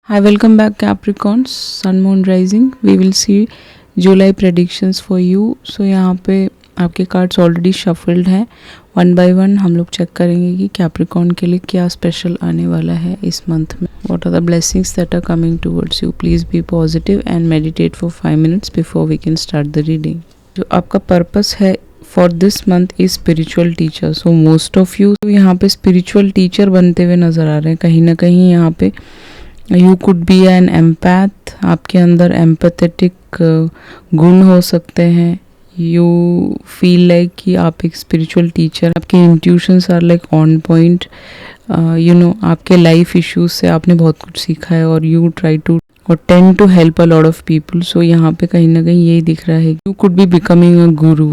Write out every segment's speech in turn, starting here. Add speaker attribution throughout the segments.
Speaker 1: Hi, welcome back Capricorns, Sun Moon Rising. We will see July predictions for you. So यहाँ पे आपके cards already shuffled हैं. One by one हम लोग check करेंगे कि कैप्रिकॉर्न के लिए क्या स्पेशल आने वाला है इस मंथ में. What are the blessings that are coming towards you? Please be positive and meditate for 5 minutes before we can start the reading. जो आपका पर्पस है for this month is spiritual teacher. So most of you यहाँ पे spiritual teacher बनते हुए नजर आ रहे हैं. कहीं ना कहीं यहाँ पे you could be an empath. आपके अंदर एम्पैथेटिक गुण हो सकते हैं. यू फील लाइक कि आप एक स्पिरिचुअल टीचर. आपके intuitions are like on point. You know आपके लाइफ इश्यूज से आपने बहुत कुछ सीखा है और यू ट्राई टू और tend to help a lot of people. So यहाँ पे कहीं ना कहीं यही दिख रहा है. You could be becoming a guru.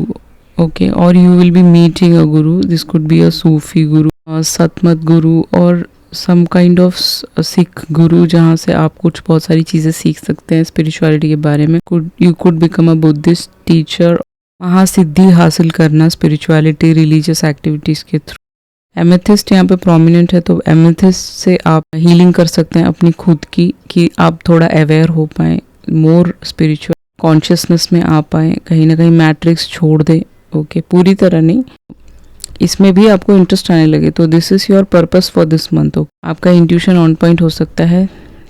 Speaker 1: Okay, और you will be meeting a guru. This could be a Sufi guru, Satmat गुरु और सम काइंड ऑफ सिख गुरु, जहाँ से आप कुछ बहुत सारी चीज़ें सीख सकते हैं स्पिरिचुअलिटी के बारे में. You could become a Buddhist teacher. महासिद्धि हासिल करना स्पिरिचुअलिटी रिलीजियस एक्टिविटीज़ के थ्रू. एमेथिस्ट यहाँ पे प्रोमिनेंट है, तो एमेथिस्ट से आप हीलिंग कर सकते हैं अपनी खुद की, कि आप थोड़ा अवेयर हो पाएँ, मोर स्पिरिचुअल कॉन्शियसनेस में आ पाएँ, कहीं ना कहीं मैट्रिक्स छोड़ दें. ओके, पूरी तरह नहीं, इसमें भी आपको इंटरेस्ट आने लगे. तो this is your purpose for this month. आपका इंट्यूशन ऑन पॉइंट हो सकता है.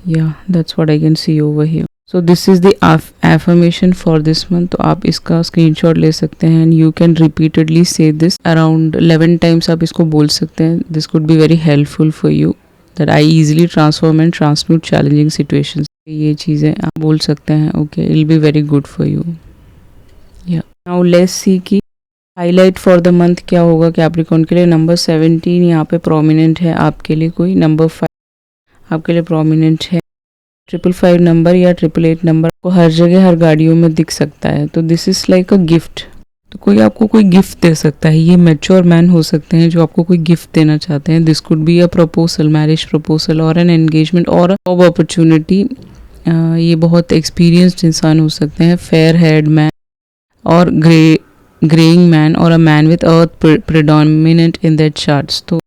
Speaker 1: या that's what I can see over here. So this is the affirmation for this month. तो आप इसका स्क्रीनशॉट ले सकते हैं. यू कैन रिपीटेडली से दिस अराउंड 11 टाइम्स. आप इसको बोल सकते हैं. This could be very helpful for you that I easily transform and transmute challenging situations. ये चीज़ें आप बोल सकते हैं. Okay, it will be very good for you. या नाउ लेट्स सी कि हाईलाइट फॉर द मंथ क्या होगा कैप्रिकॉर्न के लिए. नंबर 17 यहाँ पे प्रोमिनेंट है आपके लिए. कोई नंबर 5 आपके लिए प्रोमिनेंट है. 555 नंबर या 888 नंबर को हर जगह हर गाड़ियों में दिख सकता है. तो this is like a gift. तो कोई आपको कोई गिफ्ट दे सकता है. ये मैच्योर मैन हो सकते हैं जो आपको कोई गिफ्ट देना चाहते हैं. This could be a proposal, marriage proposal और एन एंगेजमेंट और जॉब अपॉर्चुनिटी. ये बहुत एक्सपीरियंस्ड इंसान हो सकते हैं. फेयर हेड मैन और ग्रेइंग मैन और a man with earth predominant in that charts. तो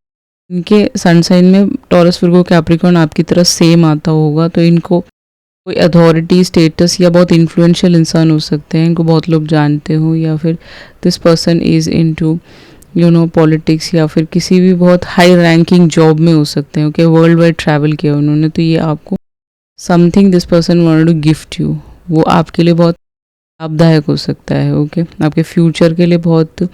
Speaker 1: इनके सन साइन में टॉरस, विर्गो, कैप्रिकॉर्न आपकी तरह सेम आता होगा. तो इनको कोई अथॉरिटी, स्टेटस या बहुत इन्फ्लुएंशियल इंसान हो सकते हैं. इनको बहुत लोग जानते हो, या फिर this person is into you know politics, या फिर किसी भी बहुत हाई रैंकिंग जॉब में हो सकते हैं. ओके, वर्ल्ड वाइड ट्रैवल किया उन्होंने. तो ये आपको something this person wanted to gift you, वो आपके लिए बहुत लाभदायक हो सकता है. ओके, आपके फ्यूचर के लिए बहुत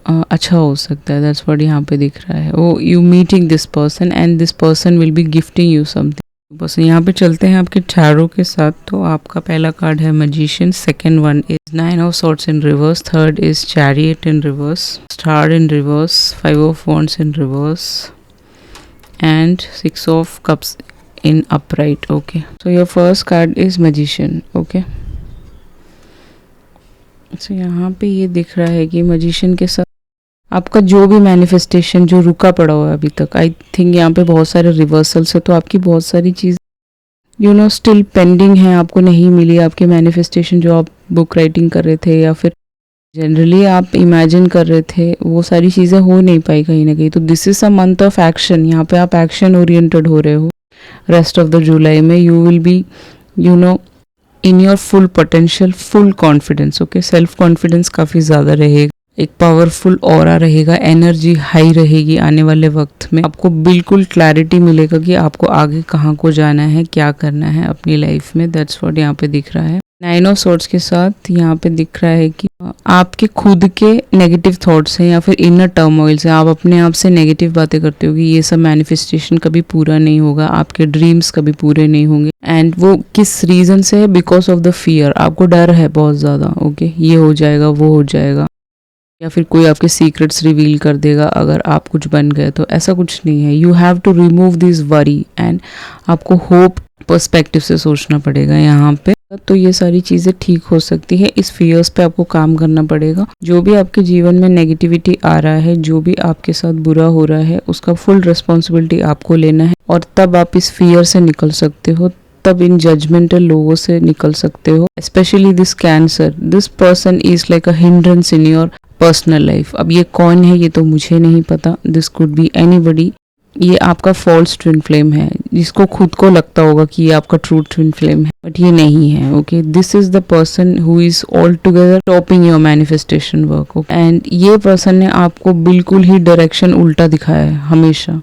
Speaker 1: अच्छा हो सकता है. दैट्स व्हाट यहाँ पे दिख रहा है. Oh you meeting this person and this person will be gifting you something. बस यहाँ पे चलते हैं आपके टैरो के साथ. तो आपका पहला कार्ड है magician. Second one is 9 of swords in reverse. Third is chariot in reverse. Star in reverse. 5 of wands in reverse and 6 of cups in upright. Okay, so your first card is magician. Okay, so यहाँ पे ये दिख रहा है कि magician के साथ आपका जो भी मैनिफेस्टेशन जो रुका पड़ा हुआ है अभी तक, आई थिंक यहाँ पे बहुत सारे रिवर्सल्स है. तो आपकी बहुत सारी चीज़ यू नो स्टिल पेंडिंग है, आपको नहीं मिली. आपके मैनिफेस्टेशन जो आप बुक राइटिंग कर रहे थे या फिर जनरली आप इमेजिन कर रहे थे, वो सारी चीज़ें हो नहीं पाई कहीं ना कहीं. तो this is a month of action. यहाँ पे आप एक्शन ओरिएंटेड हो रहे हो. रेस्ट ऑफ द जुलाई में you will B you know in your full potential, full confidence. Okay, self confidence काफ़ी ज़्यादा रहेगा. एक पावरफुल ऑरा रहेगा. एनर्जी हाई रहेगी. आने वाले वक्त में आपको बिल्कुल क्लैरिटी मिलेगा कि आपको आगे कहाँ को जाना है, क्या करना है अपनी लाइफ में. दैट्स व्हाट यहाँ पे दिख रहा है. 9 ऑफ सॉर्ड्स के साथ यहाँ पे दिख रहा है कि आपके खुद के नेगेटिव थॉट्स हैं या फिर इनर टर्मोइल्स हैं. आप अपने आप से नेगेटिव बातें करते हो कि ये सब मैनिफेस्टेशन कभी पूरा नहीं होगा, आपके ड्रीम्स कभी पूरे नहीं होंगे. एंड वो किस रीज़न से है? Because of the fear. आपको डर है बहुत ज़्यादा. ओके, ये हो जाएगा, वो हो जाएगा, या फिर कोई आपके सीक्रेट्स रिवील कर देगा अगर आप कुछ बन गए. तो ऐसा कुछ नहीं है. You have to remove this worry and आपको होप पर्सपेक्टिव से सोचना पड़ेगा यहाँ पे. तो ये सारी चीज़ें ठीक हो सकती है. इस फियर्स पे आपको काम करना पड़ेगा. जो भी आपके जीवन में नेगेटिविटी आ रहा है, जो भी आपके साथ बुरा हो रहा है, उसका फुल रिस्पॉन्सिबिलिटी आपको लेना है. और तब आप इस फियर से निकल सकते हो. तब इन जजमेंटल लोगों से निकल सकते हो. Specially this cancer, this person is like a hindrance in your personal life. अब ये कौन है ये तो मुझे नहीं पता. दिस कुड बी एनीबडी ये आपका फॉल्स ट्विन फ्लेम है, जिसको खुद को लगता होगा कि ये आपका ट्रू ट्विन फ्लेम है, बट ये नहीं है। Okay, this is the person who is all together topping your manifestation work. And ये पर्सन ने आपको बिल्कुल ही डायरेक्शन उल्टा दिखाया है, हमेशा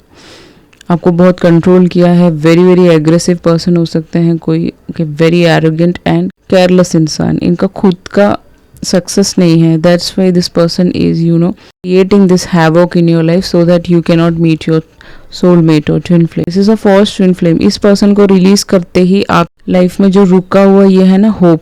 Speaker 1: आपको बहुत कंट्रोल किया है। वेरी वेरी एग्रेसिव पर्सन हो सकते हैं कोई, वेरी एरोगेंट एंड केयरलेस इंसान। इनका खुद का सक्सेस नहीं है, that's why this person is creating this havoc in your life so that you can not meet your soulmate और twin flame. This is a false twin flame. इस person को release करते ही आप लाइफ में जो रुका हुआ ये है ना होप,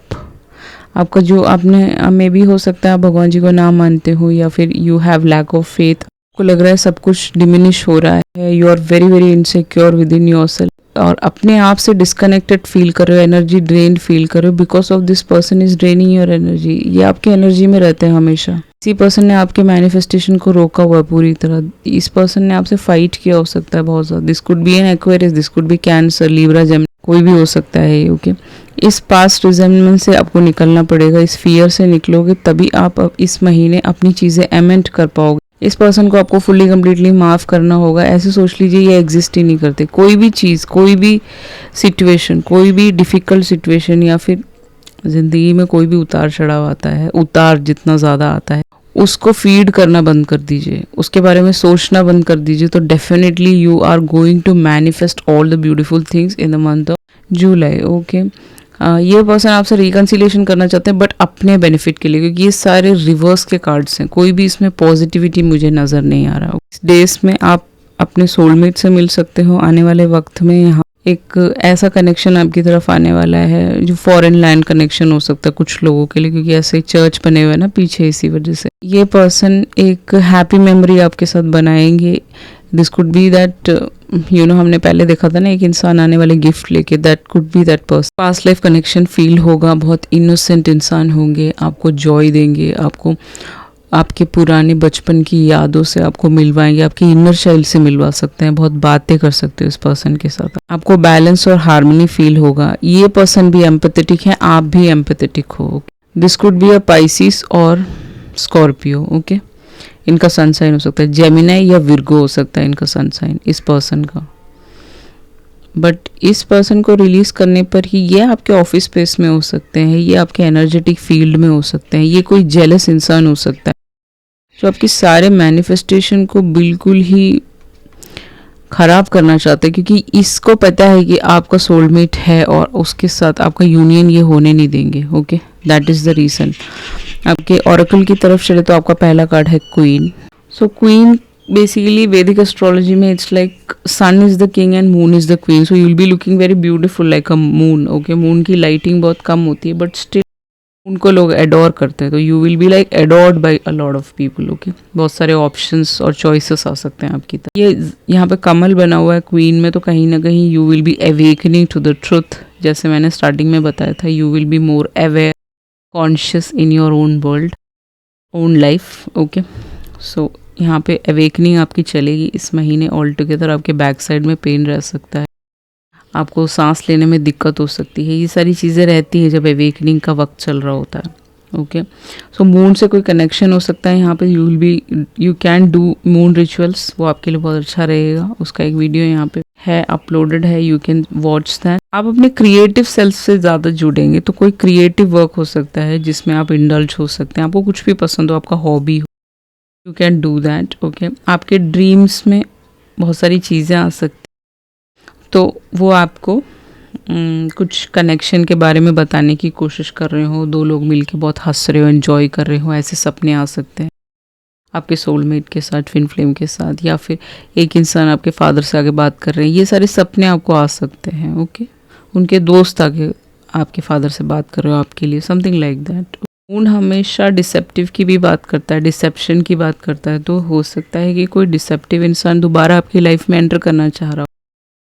Speaker 1: आपका जो आपने मे भी हो सकता है आप भगवान जी को ना मानते हो, या फिर you have lack of faith, आपको लग रहा है सब कुछ डिमिनिश हो रहा है, you are very very insecure within yourself, और अपने आप से डिस्कनेक्टेड फील कर रहे हो, एनर्जी ड्रेन फील कर रहे हो, because of this person is draining your energy. ये आपके एनर्जी में रहते हैं हमेशा। इसी पर्सन ने आपके मैनिफेस्टेशन को रोका हुआ है पूरी तरह। इस पर्सन ने आपसे फाइट किया हो सकता है बहुत ज़्यादा। This could be an Aquarius, this could be Cancer, Libra, Gemini, कोई भी हो सकता है। ओके, इस पास्ट रिजेंटमेंट से आपको निकलना पड़ेगा, इस फियर से निकलोगे तभी आप इस महीने अपनी चीज़ें एमेंड कर पाओगे। इस पर्सन को आपको फुल्ली कम्प्लीटली माफ़ करना होगा। ऐसे सोच लीजिए ये एग्जिस्ट ही नहीं करते। कोई भी चीज़, कोई भी सिचुएशन, कोई भी डिफ़िकल्ट सिचुएशन, या फिर ज़िंदगी में कोई भी उतार चढ़ाव आता है, उतार जितना ज़्यादा आता है, उसको फीड करना बंद कर दीजिए, उसके बारे में सोचना बंद कर दीजिए, तो definitely you are going to manifest all the beautiful things in the month of July. Okay, ये पर्सन आपसे रिकन्सिलिएशन करना चाहते हैं, बट अपने बेनिफिट के लिए, क्योंकि ये सारे रिवर्स के कार्ड्स हैं, कोई भी इसमें पॉजिटिविटी मुझे नज़र नहीं आ रहा। इस डेज में आप अपने सोलमेट से मिल सकते हो। आने वाले वक्त में यहाँ एक ऐसा कनेक्शन आपकी तरफ आने वाला है जो फॉरेन लैंड कनेक्शन हो सकता है कुछ लोगों के लिए, क्योंकि ऐसे चर्च बने हुए हैं ना पीछे, इसी वजह से ये पर्सन एक हैप्पी मेमोरी आपके साथ बनाएंगे। दिस कुड बी दैट हमने पहले देखा था ना एक इंसान आने वाले गिफ्ट लेके, that could be that person. Past life connection feel होगा, बहुत इनोसेंट इंसान होंगे, आपको जॉय देंगे, आपको आपके पुराने बचपन की यादों से आपको मिलवाएंगे, आपकी इनर चाइल्ड से मिलवा सकते हैं, बहुत बातें कर सकते हो इस पर्सन के साथ, आपको बैलेंस और हार्मनी फील होगा। ये पर्सन भी एम्पैथेटिक है, आप भी एम्पैथेटिक हो। This could be a Pisces और स्कॉर्पियो। ओके, इनका सन साइन हो सकता है जेमिनी या विर्गो हो सकता है इनका सन साइन इस पर्सन का। बट इस पर्सन को रिलीज करने पर ही ये आपके ऑफिस स्पेस में हो सकते हैं, ये आपके एनर्जेटिक फील्ड में हो सकते हैं, ये कोई जेलस इंसान हो सकता है जो आपके सारे मैनिफेस्टेशन को बिल्कुल ही खराब करना चाहते हैं, क्योंकि इसको पता है कि आपका सोलमेट है और उसके साथ आपका यूनियन ये होने नहीं देंगे। Okay, that is the reason. आपके ऑरेकल की तरफ चले तो आपका पहला कार्ड है queen. So queen basically Vedic astrology में it's like sun is the king and moon is the queen, so you will be looking very beautiful like a moon. Okay, moon की लाइटिंग बहुत कम होती है, बट स्टिल उनको लोग adore करते हैं, तो you will be like adored by a lot of people. Okay, बहुत सारे ऑप्शंस और चॉइसेस आ सकते हैं आपकी तरफ। ये यहाँ पे कमल बना हुआ है क्वीन में, तो कहीं ना कहीं you will be awakening to the truth, जैसे मैंने स्टार्टिंग में बताया था, you will be more aware, conscious in your own world, own life. Okay, so यहाँ पे अवेकनिंग आपकी चलेगी इस महीने ऑल टुगेदर। आपके बैक साइड में पेन रह सकता है, आपको सांस लेने में दिक्कत हो सकती है, ये सारी चीज़ें रहती हैं जब अवेकनिंग का वक्त चल रहा होता है। ओके, सो मून से कोई कनेक्शन हो सकता है यहाँ पे, you can do moon rituals, वो आपके लिए बहुत अच्छा रहेगा। उसका एक वीडियो यहाँ पे है, अपलोडेड है, यू कैन वॉच दैट। आप अपने क्रिएटिव सेल्फ से ज़्यादा जुड़ेंगे, तो कोई क्रिएटिव वर्क हो सकता है जिसमें आप इंडल्ज हो सकते हैं, आपको कुछ भी पसंद हो, आपका हॉबी हो, you can do that. Okay, आपके ड्रीम्स में बहुत सारी चीज़ें आ सकती, तो वो आपको कुछ कनेक्शन के बारे में बताने की कोशिश कर रहे हो, दो लोग मिलके बहुत हंस रहे हो, एंजॉय कर रहे हो, ऐसे सपने आ सकते हैं आपके सोलमेट के साथ, ट्विन फ्लेम के साथ, या फिर एक इंसान आपके फादर से आगे बात कर रहे हैं, ये सारे सपने आपको आ सकते हैं। ओके, उनके दोस्त आगे आपके फादर से बात कर रहे हो आपके लिए, समथिंग लाइक दैट। मून हमेशा डिसेप्टिव की भी बात करता है, डिसेप्शन की बात करता है, तो हो सकता है कि कोई डिसेप्टिव इंसान दोबारा आपकी लाइफ में एंटर करना चाह रहा हो,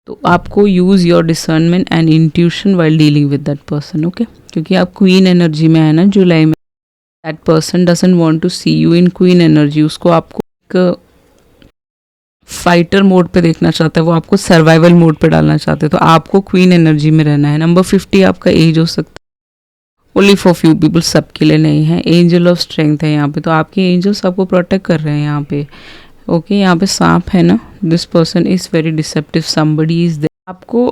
Speaker 1: तो आपको use your discernment and intuition while dealing with that person. Okay, क्योंकि आप क्वीन एनर्जी में है ना जुलाई में, that person doesn't want to see you in queen energy, उसको आपको एक फाइटर मोड पे देखना चाहता है, वो आपको सर्वाइवल मोड पे डालना चाहते हैं, तो आपको क्वीन एनर्जी में रहना है। नंबर 50 आपका एज हो सकता है, ओनली फॉर फ्यू पीपल, सबके लिए नहीं है। एंजल ऑफ स्ट्रेंथ है यहाँ पे, तो आपके एंजल्स आपको प्रोटेक्ट कर रहे हैं यहाँ पे। ओके यहाँ पे सांप है ना, this person is very deceptive, somebody is there, आपको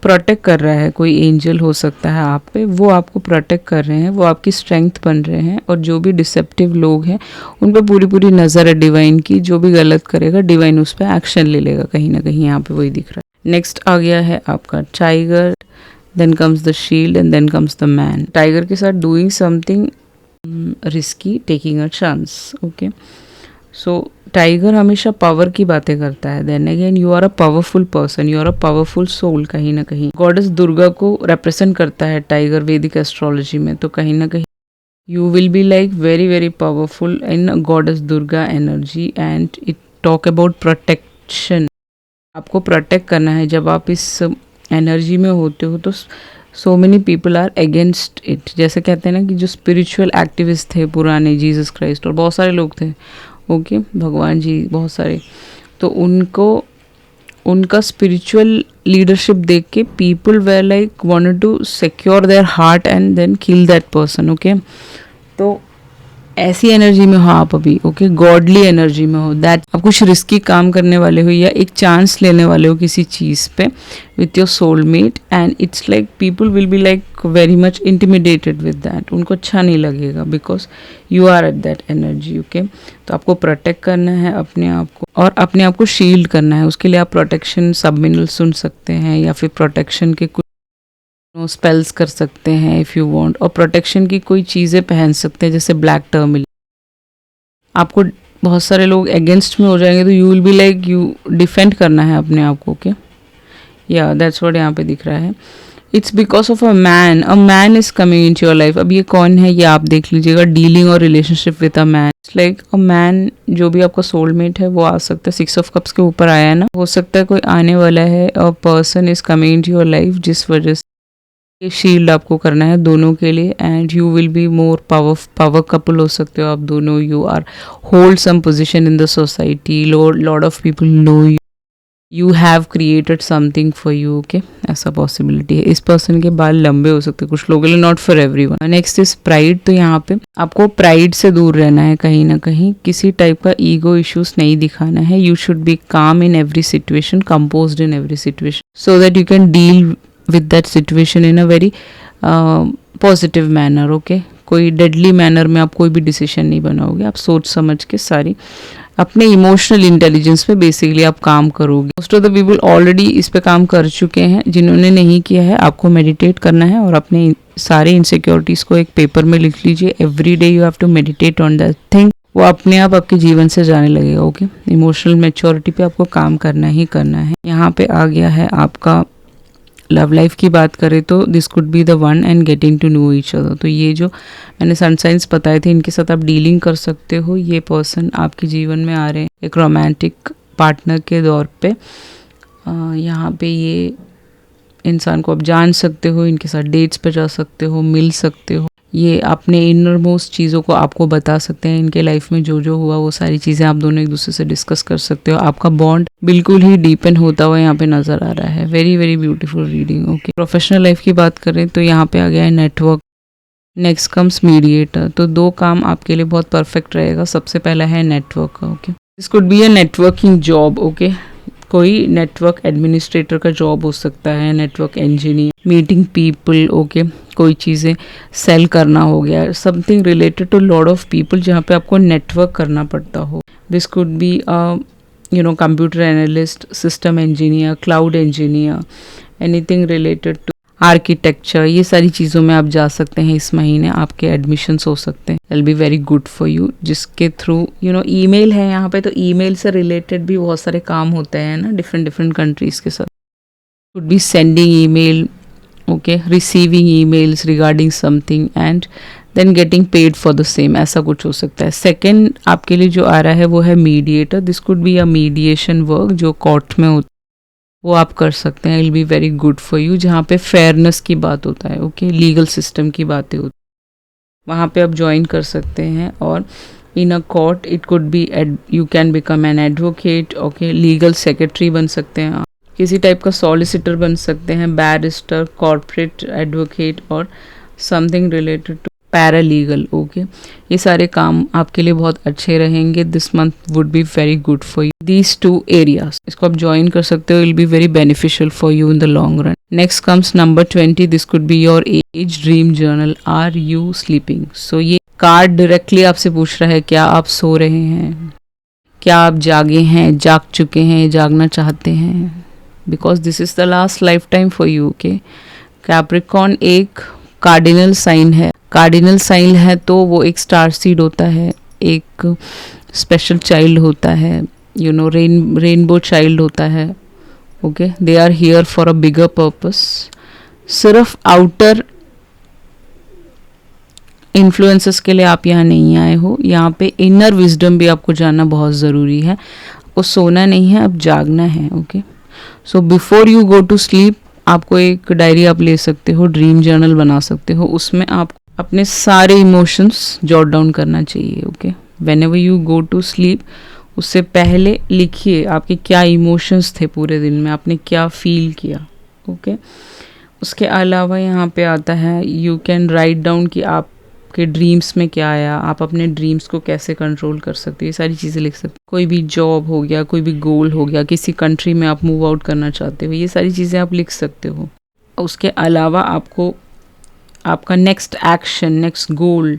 Speaker 1: प्रोटेक्ट कर रहा है, कोई एंजल हो सकता है आप पे, वो आपको प्रोटेक्ट कर रहे हैं, वो आपकी स्ट्रेंथ बन रहे हैं। और जो भी डिसेप्टिव लोग हैं उन पे पूरी पूरी नज़र है डिवाइन की, जो भी गलत करेगा डिवाइन उस पर एक्शन ले लेगा कहीं ना कहीं, यहाँ पे वही दिख रहा है। नेक्स्ट आ गया है आपका tiger, then comes the shield and then comes the man. Tiger के साथ doing something risky, taking a chance. Okay, so tiger हमेशा पावर की बातें करता है। Then again you are a powerful person, you are a powerful soul. कहीं ना कहीं गॉडेस दुर्गा को रिप्रेजेंट करता है टाइगर वैदिक एस्ट्रोलॉजी में, तो कहीं ना कहीं you will be like very very powerful in goddess Durga energy. And it talk about protection, आपको प्रोटेक्ट करना है। जब आप इस एनर्जी में होते हो तो so many people are against it. जैसे कहते हैं ना कि जो स्पिरिचुअल एक्टिविस्ट थे पुराने, जीसस क्राइस्ट और बहुत सारे लोग थे, ओके भगवान जी बहुत सारे, तो उनको उनका स्पिरिचुअल लीडरशिप देख के people were like wanted to secure their heart and then kill that person. Okay, तो ऐसी एनर्जी में हो आप अभी, ओके गॉडली एनर्जी में हो, दैट आप कुछ रिस्की काम करने वाले हो या एक चांस लेने वाले हो किसी चीज़ पे with your soulmate, and it's like people will be like very much intimidated with that. उनको अच्छा नहीं लगेगा because you are at that energy. Okay, तो आपको प्रोटेक्ट करना है अपने आप को और अपने आप को शील्ड करना है। उसके लिए आप प्रोटेक्शन सबमिनल सुन सकते हैं या फिर प्रोटेक्शन के स्पेल्स कर सकते हैं इफ़ यू वांट, और प्रोटेक्शन की कोई चीज़ें पहन सकते हैं जैसे ब्लैक टर्मिल। आपको बहुत सारे लोग अगेंस्ट में हो जाएंगे तो you will be like you defend करना है अपने आप को। ओके, या दैट्स व्हाट यहाँ पे दिख रहा है। It's because of a man is coming into your life. अब ये कौन है ये आप देख लीजिएगा, डीलिंग और relationship with a man. It's like a man, जो भी आपका सोलमेट है वो आ सकता है। 6 ऑफ कप्स के ऊपर आया है ना, हो सकता है कोई आने वाला है और person is coming into your life, जिस वजह से ये शील्ड आपको करना है दोनों के लिए। And you will be more power couple हो सकते हो आप दोनों। You are hold some position in the society, lot of people know you, you have created something for you. Okay, ऐसा पॉसिबिलिटी है। इस पर्सन के बाल लंबे हो सकते हैं कुछ लोगों के लिए, not for everyone. Next is pride, तो यहाँ पे आपको प्राइड से दूर रहना है कहीं ना कहीं, किसी टाइप का ईगो इश्यूज नहीं दिखाना है। यू शुड बी काम in every situation, composed in every situation, so that you can deal with that situation in a very positive manner। okay, कोई डेडली मैनर में आप कोई भी डिसीजन नहीं बनाओगे, आप सोच समझ के सारी अपने इमोशनल इंटेलिजेंस पे बेसिकली आप काम करोगे। Most of the people already इस पे काम कर चुके हैं, जिन्होंने नहीं किया है आपको मेडिटेट करना है और अपने सारे इनसिक्योरिटीज़ को एक पेपर में लिख लीजिए। Every day you have to meditate on that thing, वो अपने आप आपके जीवन से जाने लगेगा। ओके, इमोशनल मैच्योरिटी पे आपको काम करना ही करना है। यहाँ पे आ गया है आपका लव लाइफ की बात करें तो this could be the one and getting to know each other. तो ये जो मैंने सनसाइंस बताए थे इनके साथ आप डीलिंग कर सकते हो। ये पर्सन आपके जीवन में आ रहे हैं एक रोमांटिक पार्टनर के दौर पे। यहाँ पे ये इंसान को आप जान सकते हो, इनके साथ डेट्स पे जा सकते हो, मिल सकते हो। ये अपने इनर मोस्ट चीज़ों को आपको बता सकते हैं। इनके लाइफ में जो जो हुआ वो सारी चीज़ें आप दोनों एक दूसरे से डिस्कस कर सकते हो। आपका बॉन्ड बिल्कुल ही डीपन होता हुआ यहाँ पे नज़र आ रहा है। Very very beautiful reading. Okay, professional life की बात करें तो यहाँ पे आ गया है नेटवर्क। Next comes mediator. तो 2 काम आपके लिए बहुत परफेक्ट रहेगा। सबसे पहला है network. Okay, this could be a networking job. Okay, कोई नेटवर्क एडमिनिस्ट्रेटर का जॉब हो सकता है, network engineer, meeting people. Okay, कोई चीज़ें सेल करना हो गया, something related to lot of people जहाँ पे आपको नेटवर्क करना पड़ता हो। This could be computer analyst, system engineer, cloud engineer, anything related to architecture. ये सारी चीज़ों में आप जा सकते हैं। इस महीने आपके एडमिशन्स हो सकते हैं, will be very good for you. जिसके थ्रू ईमेल है यहाँ पे, तो ईमेल से रिलेटेड भी बहुत सारे काम होते हैं ना डिफरेंट कंट्रीज के साथ। Could be sending email, okay, receiving emails regarding something and then getting paid for the same, ऐसा कुछ हो सकता है। सेकेंड आपके लिए जो आ रहा है वो है mediator. This could be a mediation work जो कोर्ट में होता है, वो आप कर सकते हैं। Will be very good for you, जहाँ पे फेयरनेस की बात होता है। ओके, लीगल सिस्टम की बातें होती है, वहाँ पे आप ज्वाइन कर सकते हैं। और in a court it could be you can become an advocate. Okay, legal secretary बन सकते हैं आप, किसी टाइप का सॉलिसिटर बन सकते हैं, बैरिस्टर, कॉर्पोरेट एडवोकेट और something related to paralegal, okay. ये सारे काम आपके लिए बहुत अच्छे रहेंगे। This month would be very good for you these 2 areas. इसको आप ज्वाइन कर सकते हो, will be very beneficial for you in the long run. Next comes number 20, this could be your age dream journal. Are you sleeping? So ये card directly आपसे पूछ रहा है, क्या आप सो रहे हैं, क्या आप जागे हैं, जाग चुके हैं, जागना चाहते हैं, because this is the last life time for you, okay. Capricorn एक कार्डिनल साइन है। कार्डिनल साइन है तो वो एक स्टार सीड होता है, एक स्पेशल चाइल्ड होता है, यू नो, रेनबो चाइल्ड होता है, okay. They are here for a bigger purpose. सिर्फ आउटर इन्फ्लुएंसेस के लिए आप यहाँ नहीं आए हो, यहाँ पे इनर विजडम भी आपको जानना बहुत ज़रूरी है। आपको सोना नहीं है, अब जागना है, okay. So before you go to sleep आपको एक डायरी आप ले सकते हो, ड्रीम जर्नल बना सकते हो, उसमें आप अपने सारे इमोशंस जॉट डाउन करना चाहिए, okay. Whenever you go to sleep उससे पहले लिखिए आपके क्या इमोशंस थे पूरे दिन में, आपने क्या फील किया, ओके। उसके अलावा यहाँ पे आता है यू कैन राइट डाउन कि आपके ड्रीम्स में क्या आया, आप अपने ड्रीम्स को कैसे कंट्रोल कर सकते हो, ये सारी चीज़ें लिख सकते हो। कोई भी जॉब हो गया, कोई भी गोल हो गया, किसी कंट्री में आप मूव आउट करना चाहते हो, ये सारी चीज़ें आप लिख सकते हो। उसके अलावा आपको आपका नेक्स्ट एक्शन, नेक्स्ट गोल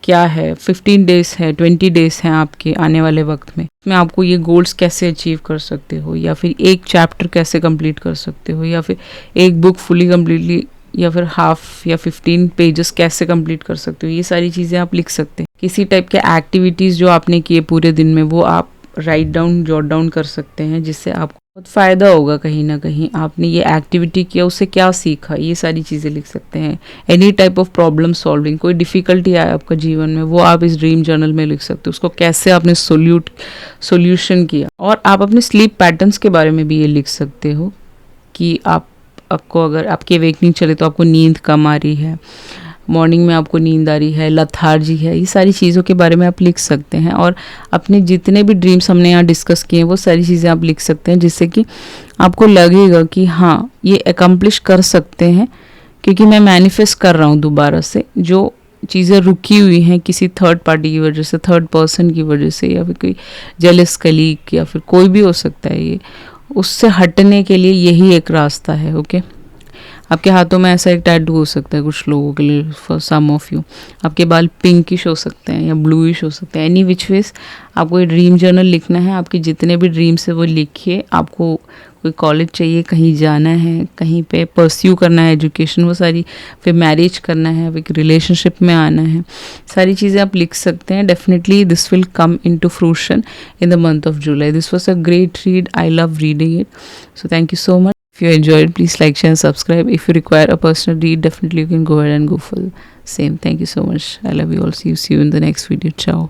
Speaker 1: क्या है, 15 डेज है, 20 डेज हैं आपके आने वाले वक्त में आपको ये गोल्स कैसे अचीव कर सकते हो, या फिर एक चैप्टर कैसे कंप्लीट कर सकते हो, या फिर एक बुक फुली कम्प्लीटली, या फिर हाफ या 15 पेजेस कैसे कंप्लीट कर सकते हो, ये सारी चीज़ें आप लिख सकते हैं। किसी टाइप के एक्टिविटीज़ जो आपने किए पूरे दिन में वो आप राइट डाउन, जॉट डाउन कर सकते हैं, जिससे आपको बहुत फ़ायदा होगा। कहीं ना कहीं आपने ये एक्टिविटी किया, उससे क्या सीखा, ये सारी चीज़ें लिख सकते हैं। Any type of problem solving, कोई डिफ़िकल्टी आया आपका जीवन में, वो आप इस ड्रीम जर्नल में लिख सकते हो, उसको कैसे आपने सोल्यूशन किया। और आप अपने स्लीप पैटर्न्स के बारे में भी ये लिख सकते हो कि आपको अगर आपकी अवेकनिंग चले तो आपको नींद कम आ रही है, मॉर्निंग में आपको नींद आ रही है, लथार्जी है, ये सारी चीज़ों के बारे में आप लिख सकते हैं। और अपने जितने भी ड्रीम्स हमने यहाँ डिस्कस किए हैं वो सारी चीज़ें आप लिख सकते हैं, जिससे कि आपको लगेगा कि हाँ ये अकम्प्लिश कर सकते हैं, क्योंकि मैं मैनिफेस्ट कर रहा हूँ दोबारा से। जो चीज़ें रुकी हुई हैं किसी थर्ड पार्टी की वजह से, थर्ड पर्सन की वजह से, या फिर कोई जेलस कलीग, या फिर कोई भी हो सकता है, ये उससे हटने के लिए यही एक रास्ता है, ओके। आपके हाथों में ऐसा एक टैटू हो सकता है कुछ लोगों के लिए, फॉर सम ऑफ यू आपके बाल पिंकिश हो सकते हैं या ब्लूइश हो सकते हैं। एनी विच वेज आपको ये ड्रीम जर्नल लिखना है, आपके जितने भी ड्रीम्स है वो लिखिए। आपको कोई कॉलेज चाहिए, कहीं जाना है, कहीं पे परस्यू करना है एजुकेशन, वो सारी, फिर मैरिज करना है, एक रिलेशनशिप में आना है, सारी चीज़ें आप लिख सकते हैं। Definitely this will come into fruition in the month of July. This was a great read, I love reading it, so thank you so much. If you enjoyed, please like, share and subscribe. If you require a personal read, definitely you can go ahead and go for the same. Thank you so much. I love you all. See you in the next video. Ciao.